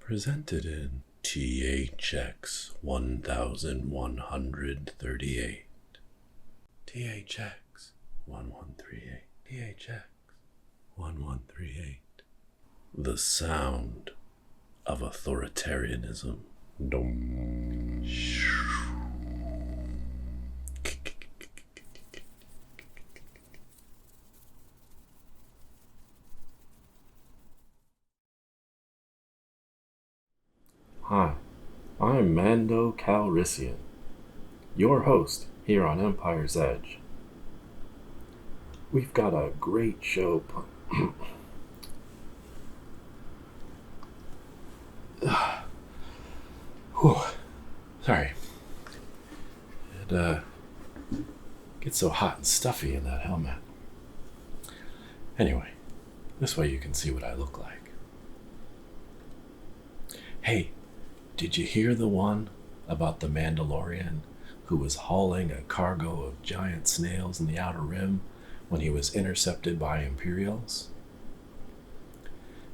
Presented in THX 1138. THX 1138. THX 1138. The sound of authoritarianism. Dum. Hi, I'm Mando Calrissian, your host here on Empire's Edge. We've got a great show Sorry. It gets so hot and stuffy in that helmet. Anyway, this way you can see what I look like. Hey, did you hear the one about the Mandalorian who was hauling a cargo of giant snails in the Outer Rim when he was intercepted by Imperials?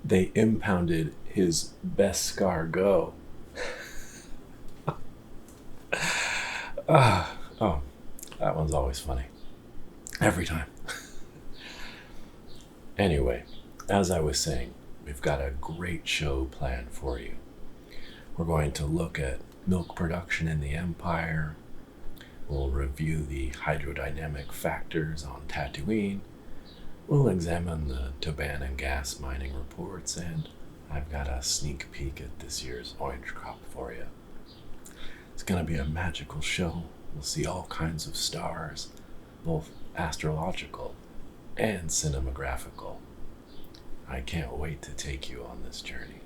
They impounded his Beskar-Go. Oh, that one's always funny. Every time. Anyway, as I was saying, we've got a great show planned for you. We're going to look at milk production in the Empire. We'll review the hydrodynamic factors on Tatooine. We'll examine the Taban gas mining reports, and I've got a sneak peek at this year's orange crop for you. It's going to be a magical show. We'll see all kinds of stars, both astrological and cinematographical. I can't wait to take you on this journey.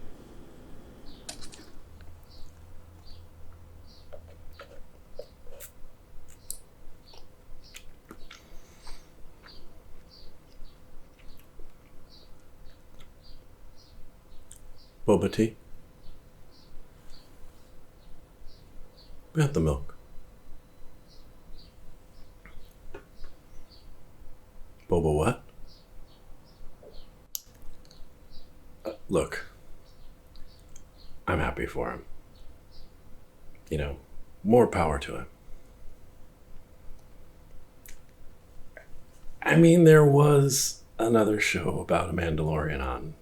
Boba tea? We got the milk. Boba what? Look, I'm happy for him. You know, more power to him. I mean, there was another show about a Mandalorian on.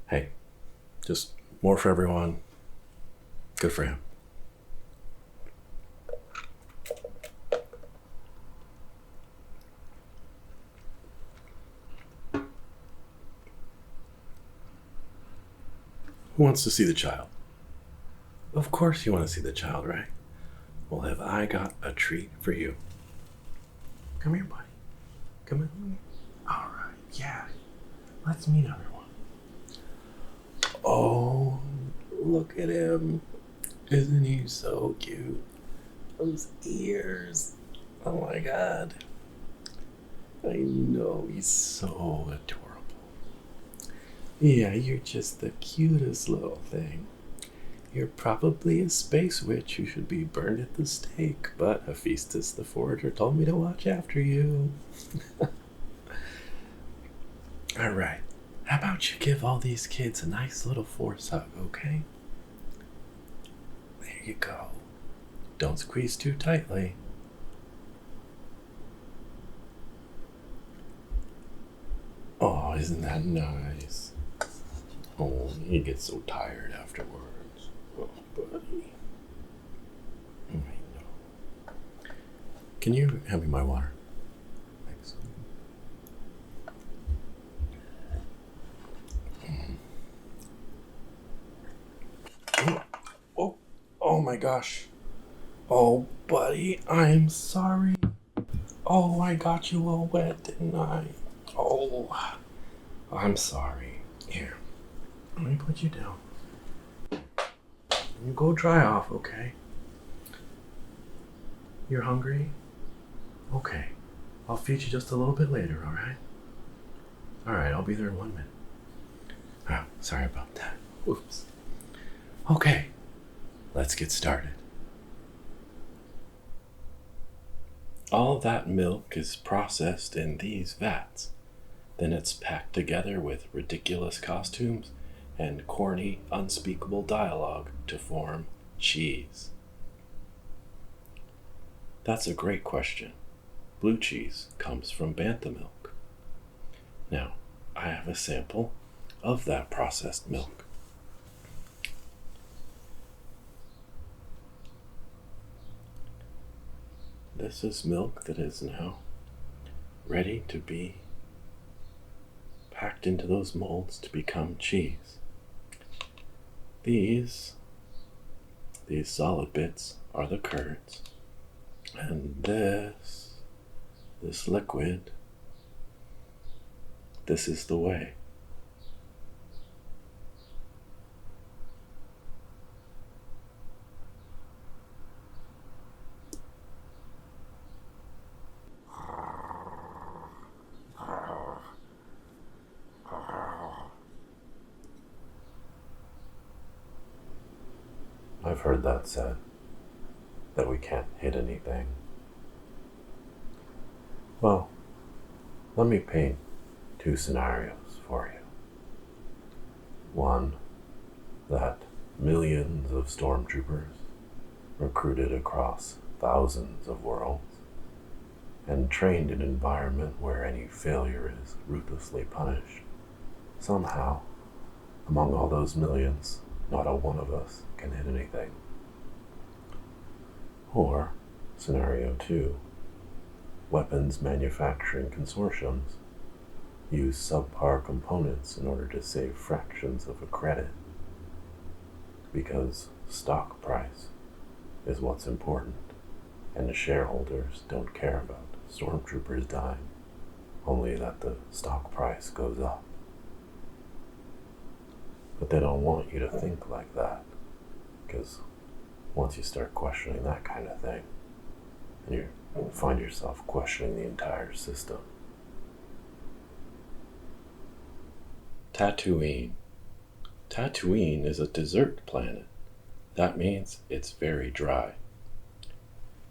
Hey, just more for everyone. Good for him. Who wants to see the child? Of course you want to see the child, right? Well, have I got a treat for you? Come here, buddy. Come in. All right, yeah. Let's meet everyone. Oh, look at him. Isn't he so cute? Those ears. Oh my God. I know, he's so adorable. Yeah, you're just the cutest little thing. You're probably a space witch who should be burned at the stake, but Hephaestus the Forager told me to watch after you. All right. How about you give all these kids a nice little force hug, okay? There you go. Don't squeeze too tightly. Oh, isn't that nice? Oh, he gets so tired afterwards. Oh, buddy. I know. Can you hand me my water? Thanks. Oh my gosh. Oh, buddy, I'm sorry. Oh, I got you all wet, didn't I? Oh, I'm sorry. Here, let me put you down. You go dry off, okay? You're hungry? Okay. I'll feed you just a little bit later, alright? Alright, I'll be there in 1 minute. Oh, sorry about that. Oops. Okay. Let's get started. All that milk is processed in these vats. Then it's packed together with ridiculous costumes and corny, unspeakable dialogue to form cheese? That's a great question. Blue cheese comes from bantha milk. Now, I have a sample of that processed milk. This is milk that is now ready to be packed into those molds to become cheese. These solid bits are the curds, and this liquid, this is the whey. I've heard that said, that we can't hit anything. Well, let me paint two scenarios for you. One, that millions of stormtroopers recruited across thousands of worlds and trained in an environment where any failure is ruthlessly punished. Somehow, among all those millions, not a one of us can hit anything. Or, scenario 2, weapons manufacturing consortiums use subpar components in order to save fractions of a credit, because stock price is what's important, and the shareholders don't care about stormtroopers dying, only that the stock price goes up. But they don't want you to think like that, because once you start questioning that kind of thing, and you find yourself questioning the entire system. Tatooine. Tatooine is a desert planet. That means it's very dry.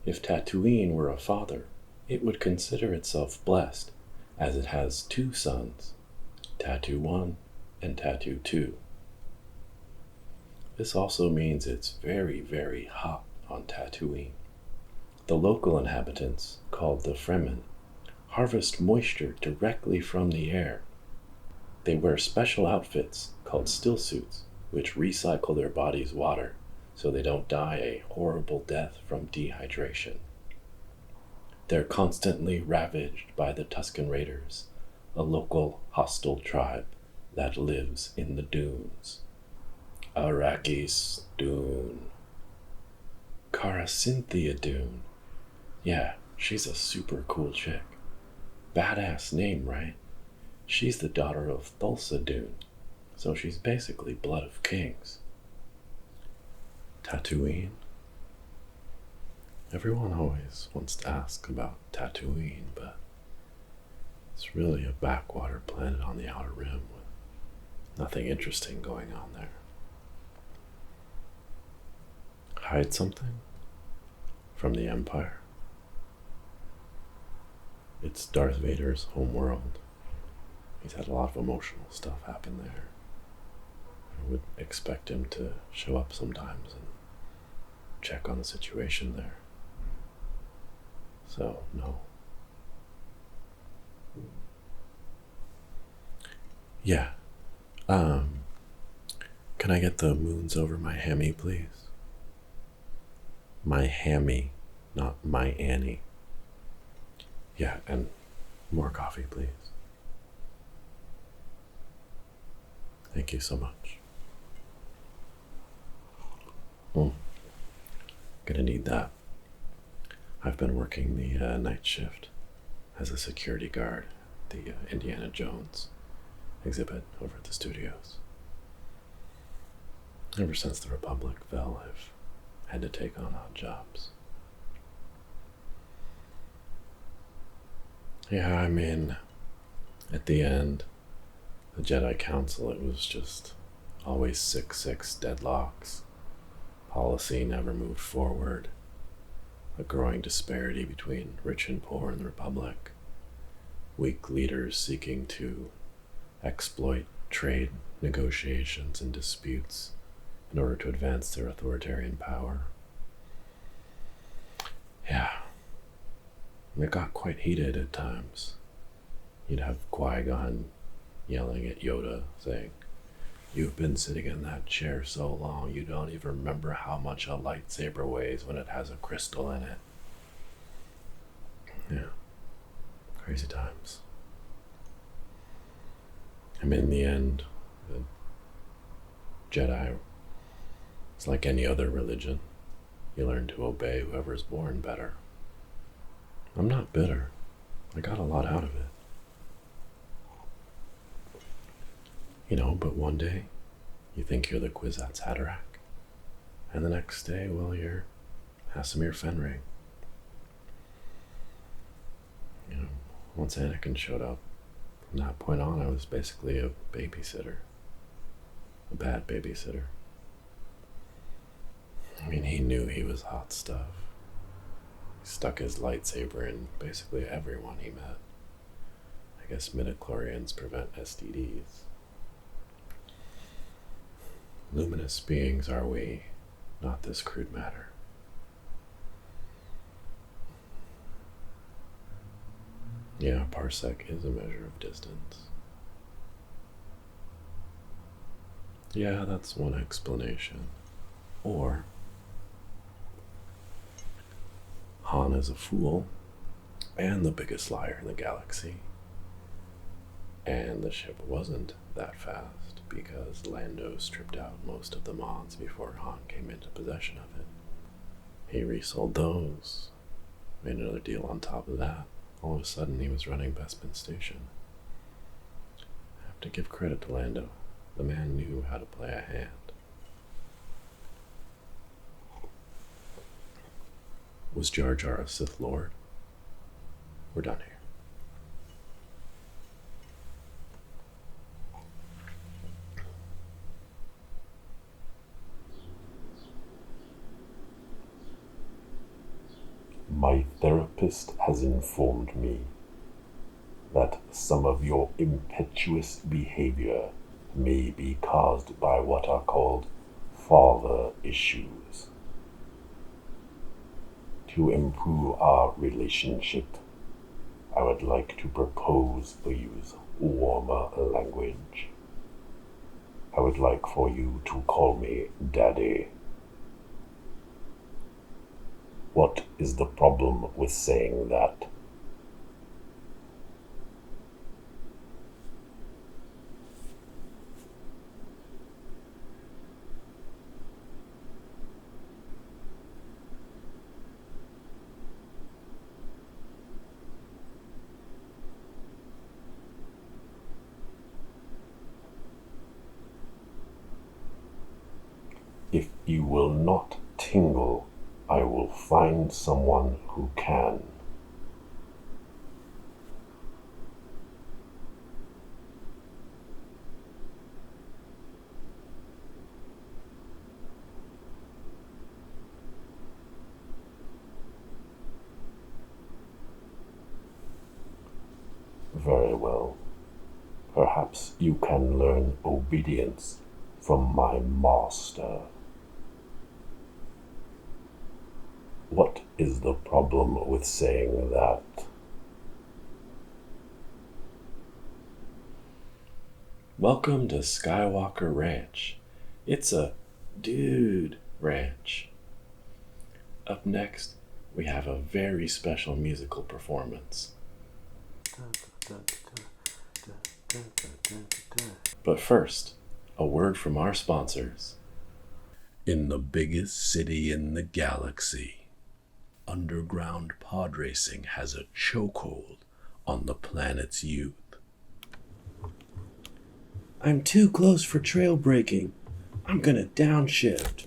If Tatooine were a father, it would consider itself blessed, as it has two sons, Tattoo 1 and Tattoo 2. This also means it's very, very hot on Tatooine. The local inhabitants, called the Fremen, harvest moisture directly from the air. They wear special outfits called stillsuits, which recycle their body's water so they don't die a horrible death from dehydration. They're constantly ravaged by the Tusken Raiders, a local hostile tribe that lives in the dunes. Arrakis Dune. Caracynthia Dune. Yeah, she's a super cool chick. Badass name, right? She's the daughter of Thulsa Dune, so she's basically blood of kings. Tatooine. Everyone always wants to ask about Tatooine, but it's really a backwater planet on the outer rim with nothing interesting going on there. Hide something from the Empire? It's Darth Vader's home world. He's had a lot of emotional stuff happen there. I would expect him to show up sometimes and check on the situation there. So, no. Yeah. Can I get the moons over my hammy, please? My hammy, not my Annie. Yeah, and more coffee, please. Thank you so much. Gonna need that. I've been working the night shift as a security guard at the Indiana Jones exhibit over at the studios. Ever since the Republic fell, I've had to take on odd jobs. Yeah, I mean, at the end, the Jedi Council, it was just always 6-6 deadlocks. Policy never moved forward. A growing disparity between rich and poor in the Republic. Weak leaders seeking to exploit trade negotiations and disputes in order to advance their authoritarian power. Yeah, it got quite heated at times. You'd have Qui-Gon yelling at Yoda, saying, "You've been sitting in that chair so long, you don't even remember how much a lightsaber weighs when it has a crystal in it." Yeah, crazy times. I mean, in the end, the Jedi is like any other religion. You learn to obey whoever's born better. I'm not bitter. I got a lot out of it. But one day, you think you're the Kwisatz Haderach, and the next day, well, you're Hasamir Fenrir. Once Anakin showed up, from that point on, I was basically a babysitter. A bad babysitter. I mean, he knew he was hot stuff. He stuck his lightsaber in basically everyone he met. I guess midichlorians prevent STDs. Luminous beings are we, not this crude matter. Yeah, a parsec is a measure of distance. Yeah, that's one explanation. Or Han is a fool and the biggest liar in the galaxy. And the ship wasn't that fast because Lando stripped out most of the mods before Han came into possession of it. He resold those, made another deal on top of that. All of a sudden he was running Bespin Station. I have to give credit to Lando. The man knew how to play a hand. Was Jar Jar a Sith Lord? We're done here. My therapist has informed me that some of your impetuous behavior may be caused by what are called father issues. To improve our relationship, I would like to propose to use warmer language. I would like for you to call me Daddy. What is the problem with saying that? If you will not tingle, I will find someone who can. Very well. Perhaps you can learn obedience from my master. What is the problem with saying that? Welcome to Skywalker Ranch. It's a dude ranch. Up next, we have a very special musical performance. But first, a word from our sponsors. In the biggest city in the galaxy, underground pod racing has a chokehold on the planet's youth. I'm too close for trail breaking. I'm gonna downshift.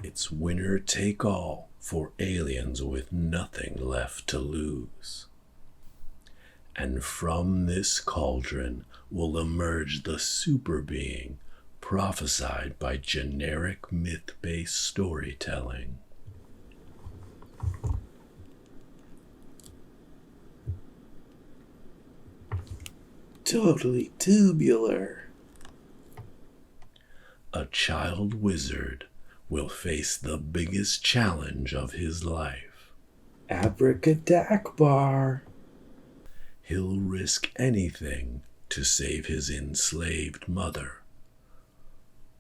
It's winner take all for aliens with nothing left to lose. And from this cauldron will emerge the super being prophesied by generic myth-based storytelling. totally tubular. A child wizard will face the biggest challenge of his life. Abracadabra. He'll risk anything to save his enslaved mother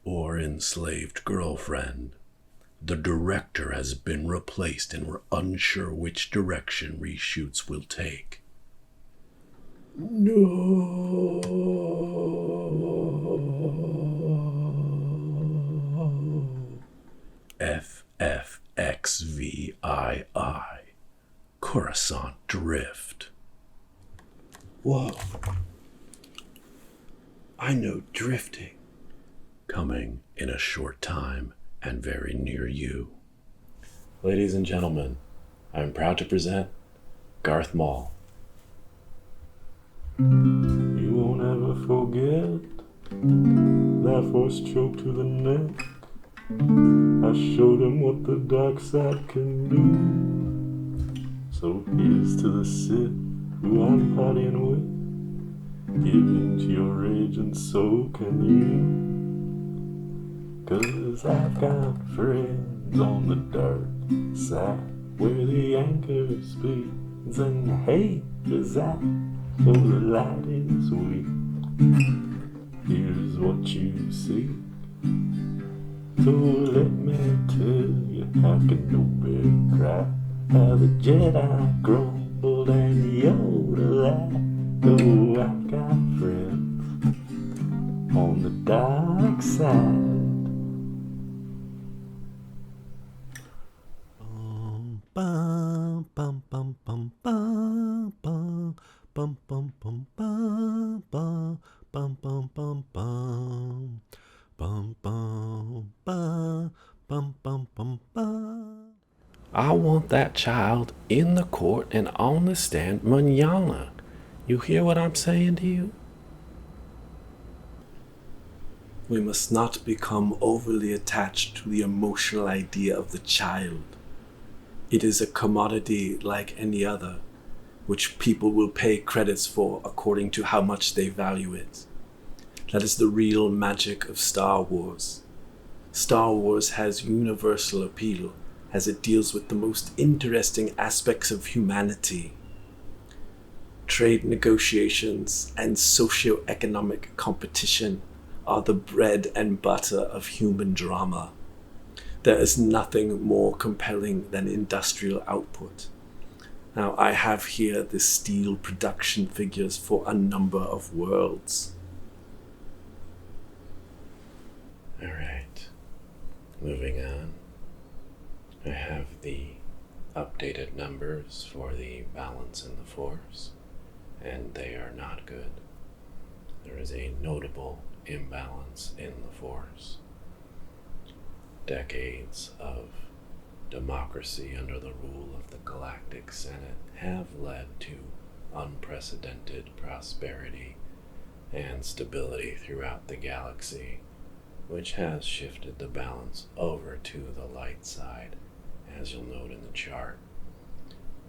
or enslaved girlfriend. The director has been replaced and we're unsure which direction reshoots will take. No. FFXVII, Coruscant Drift. Whoa. I know drifting. Coming in a short time and very near you. Ladies and gentlemen, I'm proud to present Darth Maul. You won't ever forget that force choke to the neck. I showed him what the dark side can do. So here's to the Sith who I'm partying with. Give in to your rage and so can you. 'Cause I've got friends on the dark side where the anchor speeds and hate is that. So the light is weak. Here's what you see. So let me tell you how Kenobi cried, how the Jedi grumbled and Yoda lied. Oh, I've got friends on the dark side. Bum, bum, bum, bum, bum, bum. Bum bum bum bum bum bum bum bum bum bum bum bum bum bum bum. I want that child in the court and on the stand manana. You hear what I'm saying to you? We must not become overly attached to the emotional idea of the child. It is a commodity like any other, which people will pay credits for according to how much they value it. That is the real magic of Star Wars. Star Wars has universal appeal as it deals with the most interesting aspects of humanity. Trade negotiations and socio-economic competition are the bread and butter of human drama. There is nothing more compelling than industrial output. Now, I have here the steel production figures for a number of worlds. Alright, moving on. I have the updated numbers for the balance in the Force, and they are not good. There is a notable imbalance in the Force. Decades of democracy under the rule of the Galactic Senate have led to unprecedented prosperity and stability throughout the galaxy, which has shifted the balance over to the light side, as you'll note in the chart.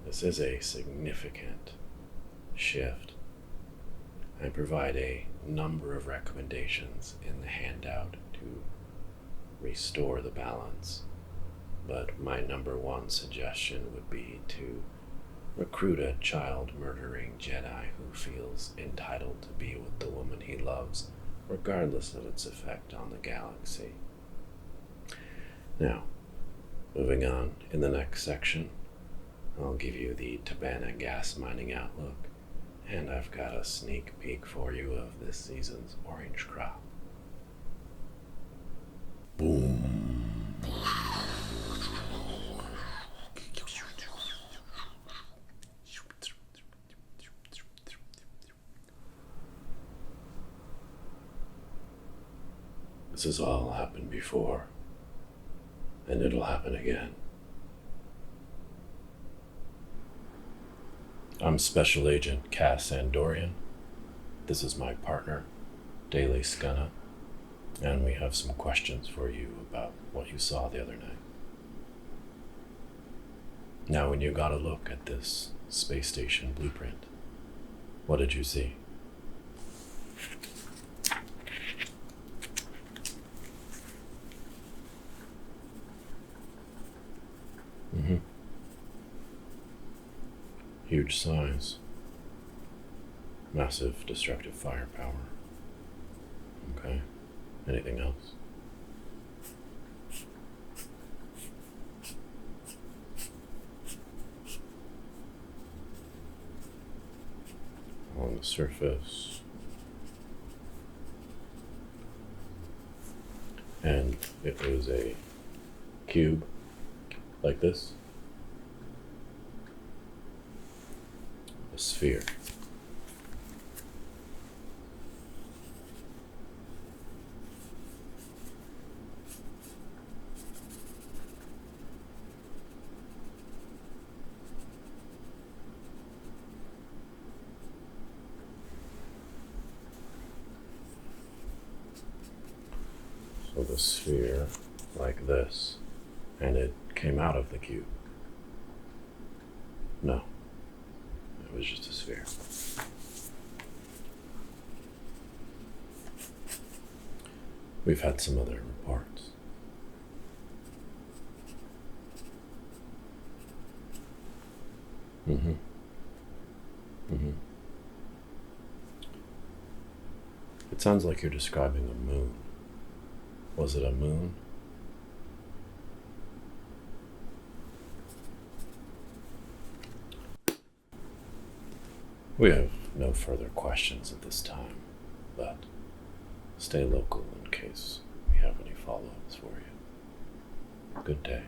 This is a significant shift. I provide a number of recommendations in the handout to restore the balance. But my number one suggestion would be to recruit a child-murdering Jedi who feels entitled to be with the woman he loves, regardless of its effect on the galaxy. Now, moving on, in the next section, I'll give you the Tabana gas mining outlook, and I've got a sneak peek for you of this season's orange crop. Boom. This has all happened before, and it'll happen again. I'm Special Agent Cass Andorian. This is my partner, Daily Scunna, and we have some questions for you about what you saw the other night. Now, when you got a look at this space station blueprint, what did you see? Huge size. Massive destructive firepower. Okay. Anything else? On the surface. And it was a cube like this. A sphere. So the sphere, like this, and it came out of the cube. No, it was just a sphere. We've had some other reports. It sounds like you're describing a moon. Was it a moon? We have no further questions at this time, but stay local in case we have any follow-ups for you. Good day.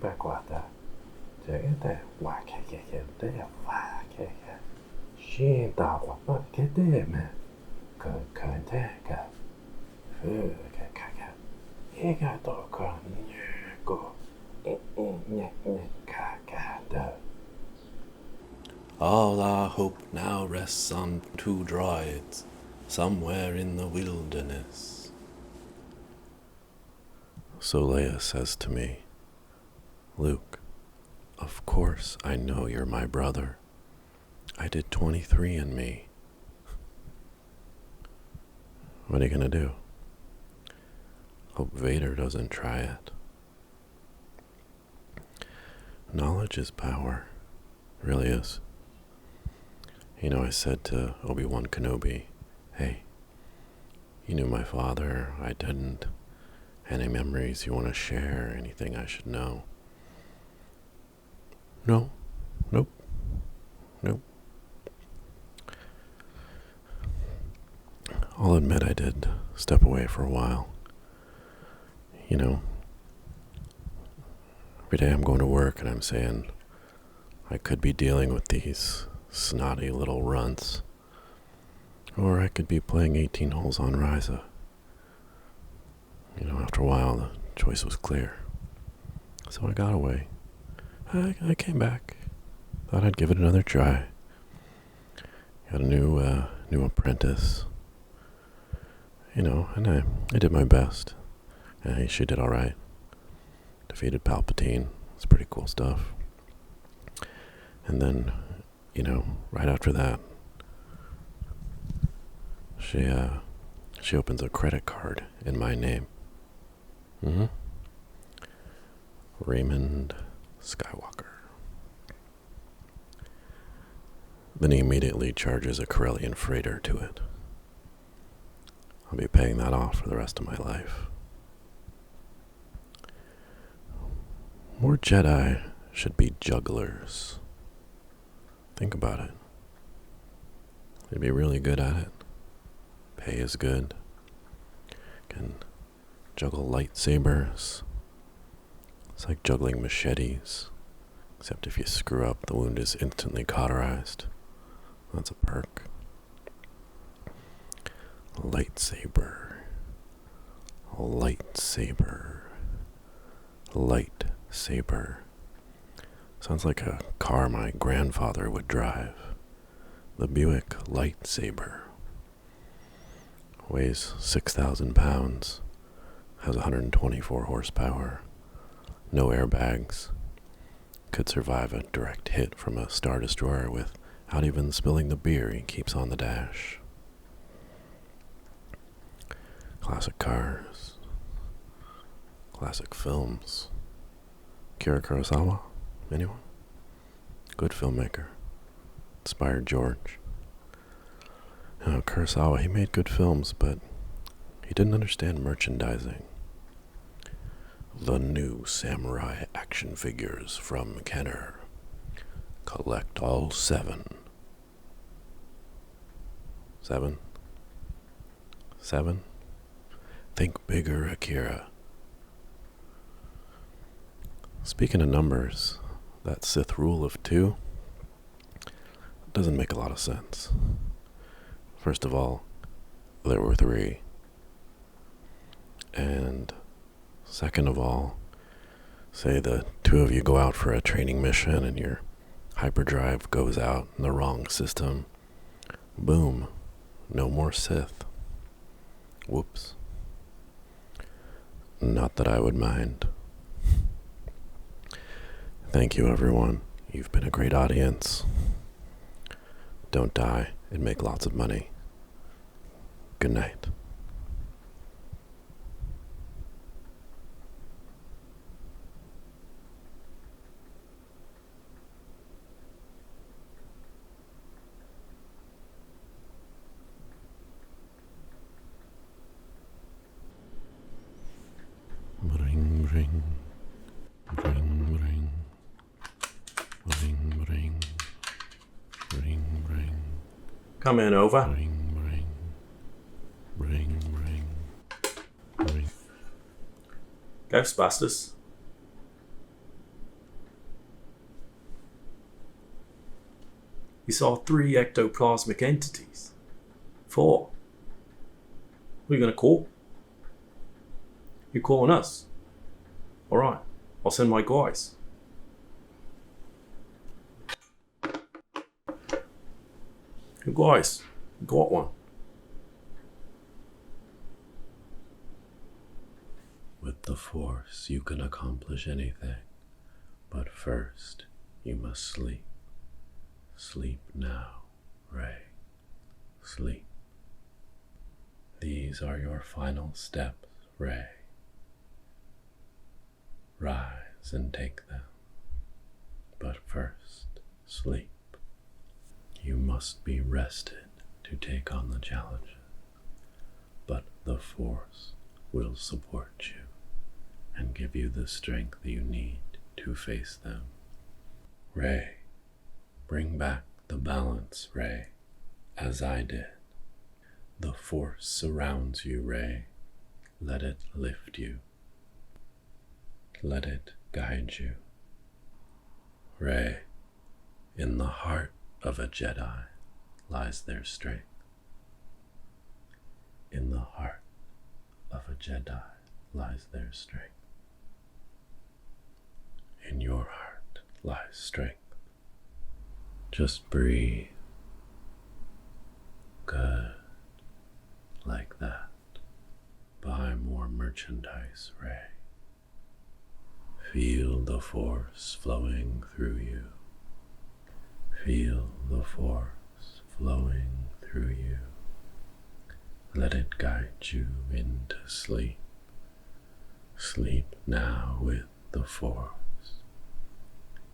Backwater. All our hope now rests on two droids, somewhere in the wilderness. So Leia says to me, Luke, of course I know you're my brother. I did 23andMe. What are you gonna do? Hope Vader doesn't try it. Knowledge is power. It really is. You know, I said to Obi-Wan Kenobi, hey, you knew my father, I didn't. Any memories you want to share, anything I should know? No. Nope. I'll admit I did step away for a while. You know, every day I'm going to work and I'm saying I could be dealing with these snotty little runts, or I could be playing 18 holes on Ryza. You know, after a while the choice was clear. So I got away. I came back. Thought I'd give it another try. Got a new apprentice. You know, and I did my best. She did alright. Defeated Palpatine. It's pretty cool stuff. And then, you know, right after that, she opens a credit card in my name. Raymond Skywalker. Then he immediately charges a Corellian freighter to it. I'll be paying that off for the rest of my life. More Jedi should be jugglers. Think about it. They'd be really good at it. Pay is good. Can juggle lightsabers. It's like juggling machetes. Except if you screw up, the wound is instantly cauterized. That's a perk. Lightsaber. Lightsaber. Lightsaber. Sounds like a car my grandfather would drive. The Buick Lightsaber. Weighs 6,000 pounds. Has 124 horsepower. No airbags. Could survive a direct hit from a Star Destroyer without even spilling the beer he keeps on the dash. Classic cars. Classic films. Akira Kurosawa? Anyone? Good filmmaker. Inspired George. Kurosawa, he made good films, but he didn't understand merchandising. The new samurai action figures from Kenner. Collect all 7. 7? 7? Think bigger, Akira. Speaking of numbers, that Sith rule of 2 doesn't make a lot of sense. First of all, there were 3. And second of all, say the 2 of you go out for a training mission and your hyperdrive goes out in the wrong system. Boom. No more Sith. Whoops. Not that I would mind. Thank you, everyone. You've been a great audience. Don't die and make lots of money. Good night. Ring, ring. Ring, ring. Ring, ring. Ring, ring. Come in, over. Ring, ring. Ring, ring. Ring. Ghostbusters. You saw 3 ectoplasmic entities. 4. Who are you going to call? You're calling us. Alright, I'll send my guys. Hey guys, got one. With the Force, you can accomplish anything. But first, you must sleep. Sleep now, Rey. Sleep. These are your final steps, Rey. Rise and take them. But first, sleep. You must be rested to take on the challenges. But the Force will support you and give you the strength you need to face them. Rey, bring back the balance, Rey, as I did. The Force surrounds you, Rey. Let it lift you. Let it guide you. Rey, in the heart of a Jedi lies their strength. In the heart of a Jedi lies their strength. In your heart lies strength. Just breathe. Good. Like that. Buy more merchandise, Rey. Feel the Force flowing through you. Feel the Force flowing through you. Let it guide you into sleep. Sleep now with the Force.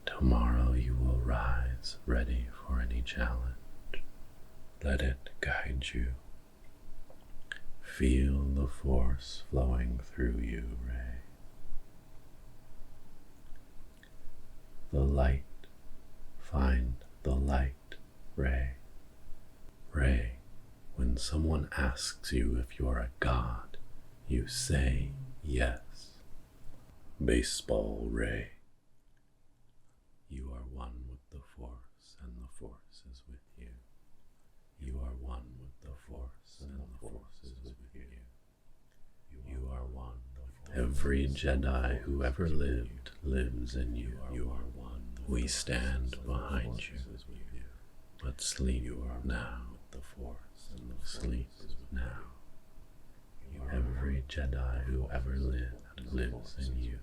Tomorrow you will rise ready for any challenge. Let it guide you. Feel the Force flowing through you, Rey. the light. Find the light, Rey. Rey, when someone asks you if you're a god, you say yes. Baseball, Rey. You are one with the Force, and the Force is with you. You are one with the Force, and the Force is with you. You are one with every Jedi who ever lived lives in you. You are one. We stand behind you. But sleep now. Sleep now. Every Jedi who ever lived lives in you.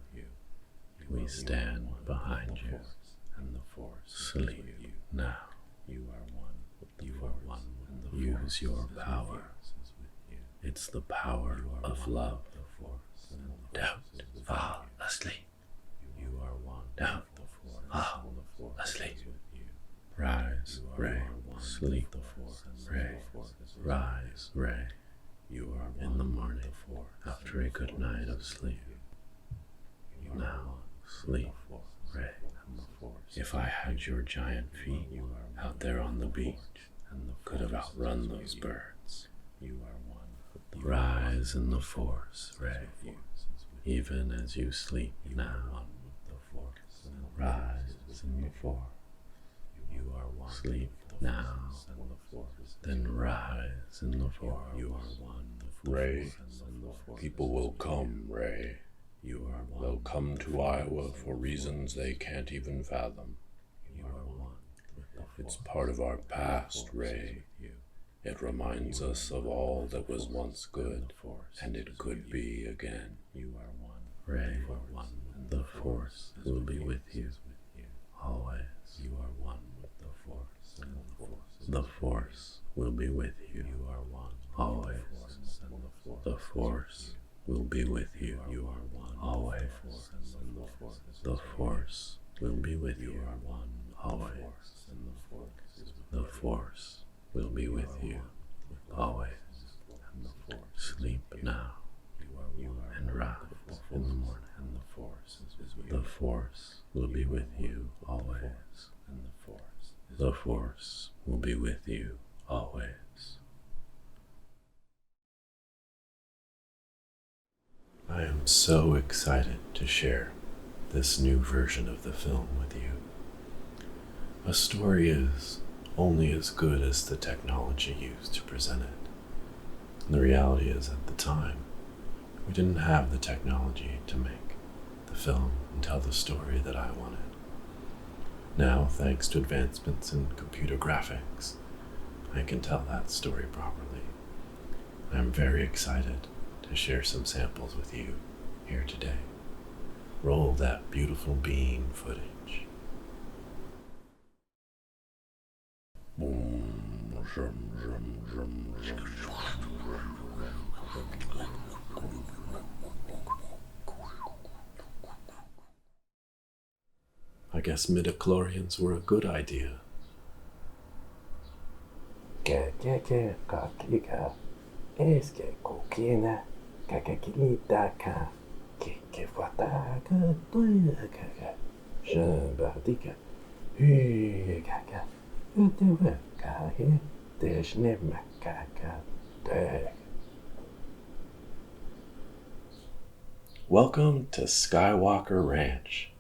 We stand behind you. Sleep now. Use your power. It's the power of love. Don't fall asleep. Don't fall asleep. Rise, Rey. Sleep, Rey. Rise, Rey. In the morning, after a good night of sleep. Now, sleep, Rey. If I had your giant feet out there on the beach, could have outrun those birds. Rise in the Force, Rey. Even as you sleep now. Rise in the Force. Sleep now. Then rise in the Force. Rey, people will come, Rey. They'll come to Iowa for reasons they can't even fathom. It's part of our past, Rey. It reminds us of all that was once good, and it could be again. Rey, the Force will be with you, always. The Force will be with you, always. The Force will be with you, always. The Force will be with you, always. The Force will be with you, always. Sleep now, and rise in the morning. The Force will be with you, always. The Force will be with you, always. I am so excited to share this new version of the film with you. A story is only as good as the technology used to present it. And the reality is, at the time, we didn't have the technology to make the film and tell the story that I wanted. Now, thanks to advancements in computer graphics, I can tell that story properly. I'm very excited to share some samples with you here today. Roll that beautiful beam footage. I guess midichlorians were a good idea. Es que coquina, cacakilita, que fata, que Shabadika, Hugaka, Utuaka, Deshnimaka, Dag. Welcome to Skywalker Ranch.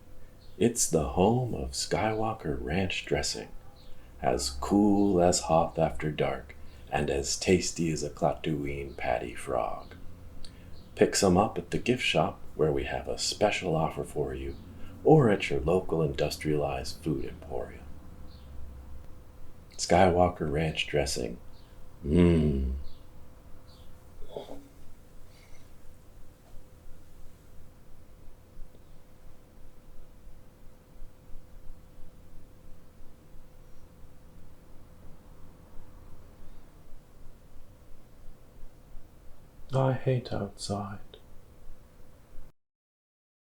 It's the home of Skywalker Ranch dressing, as cool as Hoth after dark and as tasty as a Tatooine patty frog. Pick some up at the gift shop where we have a special offer for you, or at your local industrialized food emporium. Skywalker Ranch dressing. Mmm. I hate outside.